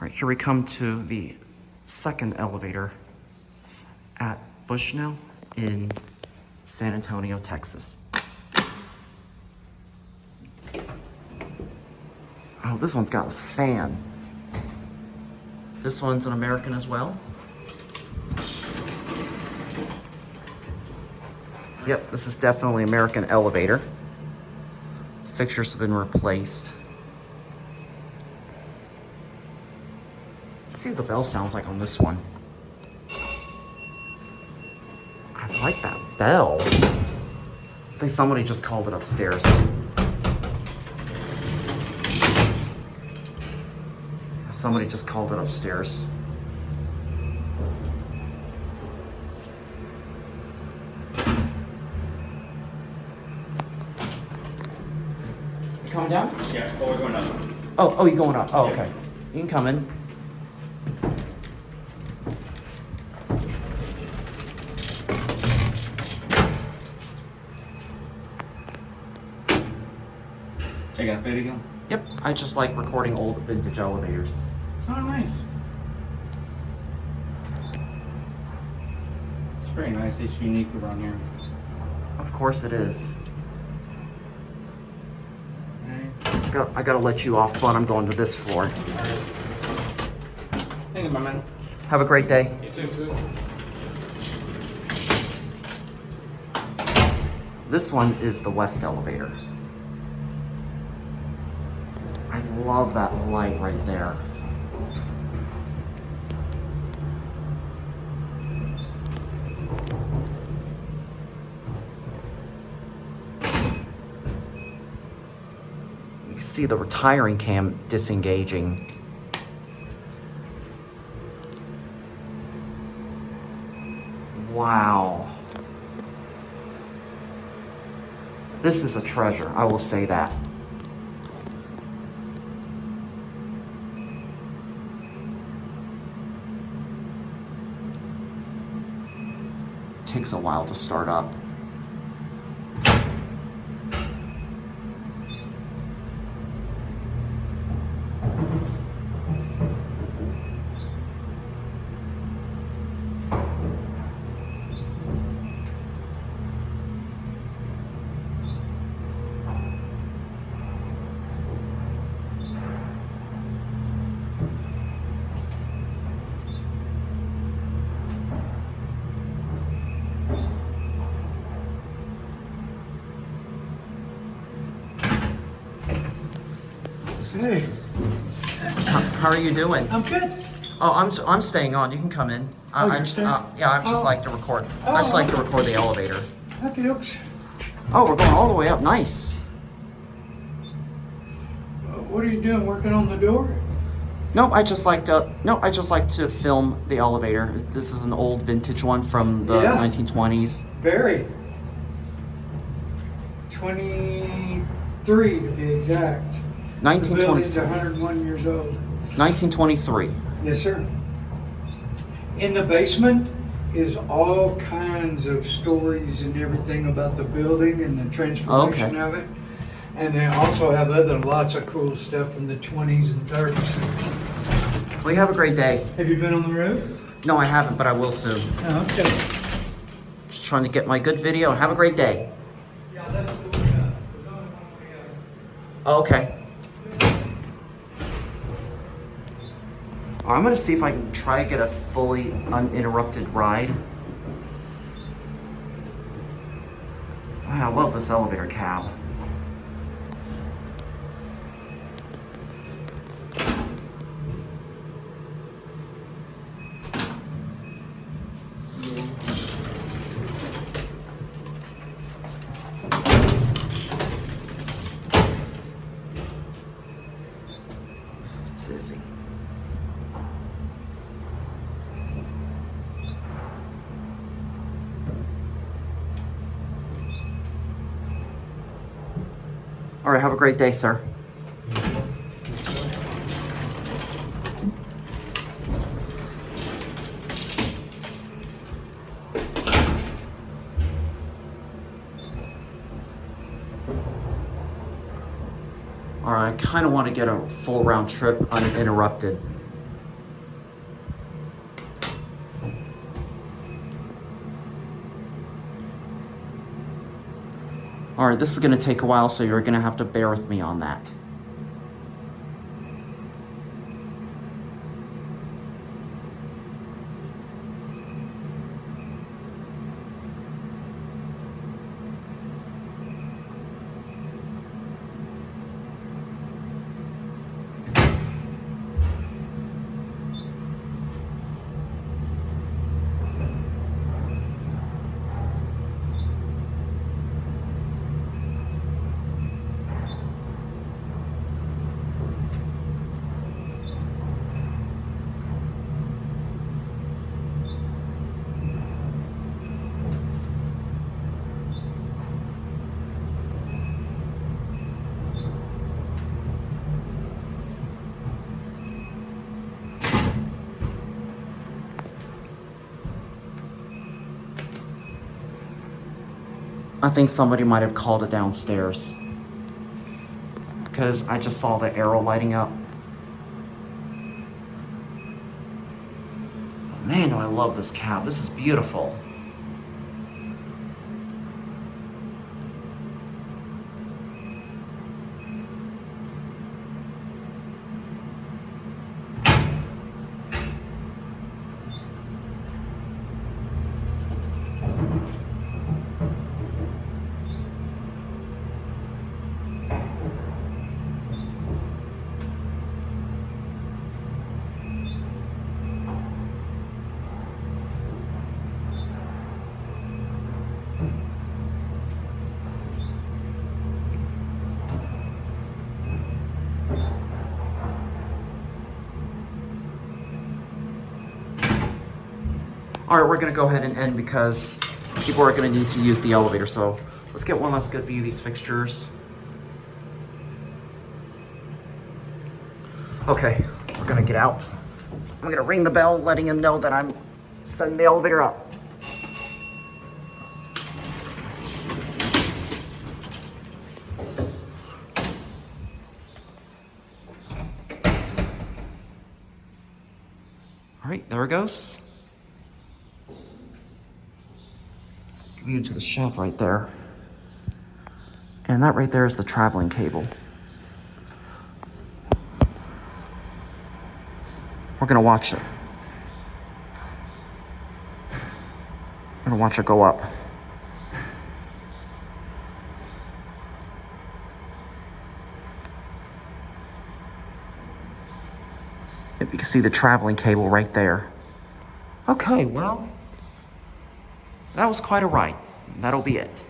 Right, here we come to the second elevator at Bushnell in San Antonio, Texas. Oh, this one's got a fan. This one's an American as well. Yep, this is definitely American elevator. Fixtures have been replaced. Let's see what the bell sounds like on this one. I like that bell. I think somebody just called it upstairs. Somebody just called it upstairs. You coming down? Yeah, oh, we're going up. Oh, you're going up. Oh, okay. You can come in. Check out a video. Yep, I just like recording old vintage elevators. Oh, nice. It's very nice. It's unique around here. Of course it is. Okay. I gotta let you off, but I'm going to this floor. Thank you, my man. Have a great day. You too. This one is the west elevator. I love that light right there. You see the retiring cam disengaging. Wow. This is a treasure, I will say that. Takes a while to start up. Hey, How are you doing? I'm good. Oh, I'm staying on. You can come in. Oh, I you're just, staying? yeah, I just Oh. like to record. I just like to record the elevator. Okay, dokes. Oh, we're going all the way up. Nice. What are you doing? Working on the door? No, I just like to film the elevator. This is an old vintage one from the Yeah. 1920s. Very. 23 to be exact. The building's 1923. 101 years old. 1923. Yes, sir. In the basement is all kinds of stories and everything about the building and the transformation Okay. of it. And they also have lots of cool stuff from the 20s and 30s. Well, you have a great day. Have you been on the roof? No, I haven't, but I will soon. Oh, okay. Just trying to get my good video. Have a great day. Yeah, that's the way there's only one way up. Oh, okay. I'm gonna see if I can try to get a fully uninterrupted ride. Wow, I love this elevator cab. This is busy. All right, have a great day, sir. All right, I kind of want to get a full round trip uninterrupted. All right, this is gonna take a while, so you're gonna have to bear with me on that. I think somebody might have called it downstairs, because I just saw the arrow lighting up. Man, do I love this cab. This is beautiful. All right, we're gonna go ahead and end because people are gonna need to use the elevator. So let's get one last good view of these fixtures. Okay, we're gonna get out. I'm gonna ring the bell, letting him know that I'm sending the elevator up. All right, there it goes. View to the shop right there. And that right there is the traveling cable. We're gonna watch it. We're gonna watch it go up. Yep, you can see the traveling cable right there. Okay, well, that was quite a ride. That'll be it.